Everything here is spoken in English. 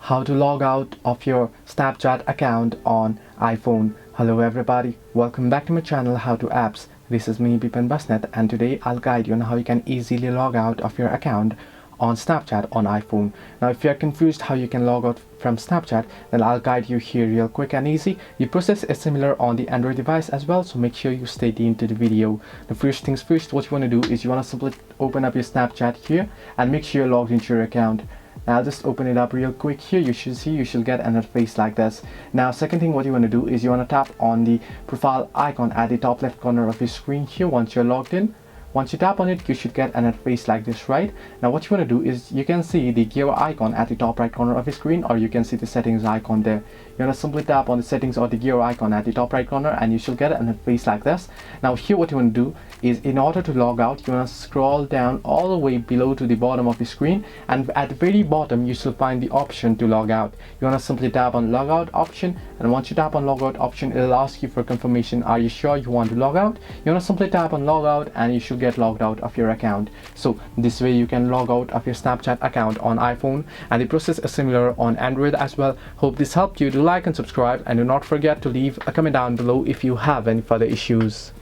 how to log out of your Snapchat account on iPhone. Hello everybody, welcome back to my channel How to Apps. This is me Bipan Basnet, and today I'll guide you on how you can easily log out of your account on Snapchat on iPhone. Now if you are confused how you can log out from Snapchat, then I'll guide you here real quick and easy. The process is similar on the Android device as well, so make sure you stay tuned to the video. The first things first, what you want to do is you want to simply open up your Snapchat here and make sure you're logged into your account. Now just open it up real quick here. You should get an interface like this. Now second thing what you want to do is you want to tap on the profile icon at the top left corner of your screen here once you're logged in. Once you tap on it, you should get an interface like this, right? Now what you want to do is you can see the gear icon at the top right corner of your screen, or you can see the settings icon there. You want to simply tap on the settings or the gear icon at the top right corner and you should get an interface like this. Now here what you want to do is, in order to log out, you want to scroll down all the way below to the bottom of the screen, and at the very bottom you should find the option to log out. You want to simply tap on logout option, and once you tap on logout option, it'll ask you for confirmation. Are you sure you want to log out? You want to simply tap on logout and you should get logged out of your account. So this way you can log out of your Snapchat account on iPhone, and the process is similar on Android as well. Hope this helped you. Do like and subscribe, and do not forget to leave a comment down below if you have any further issues.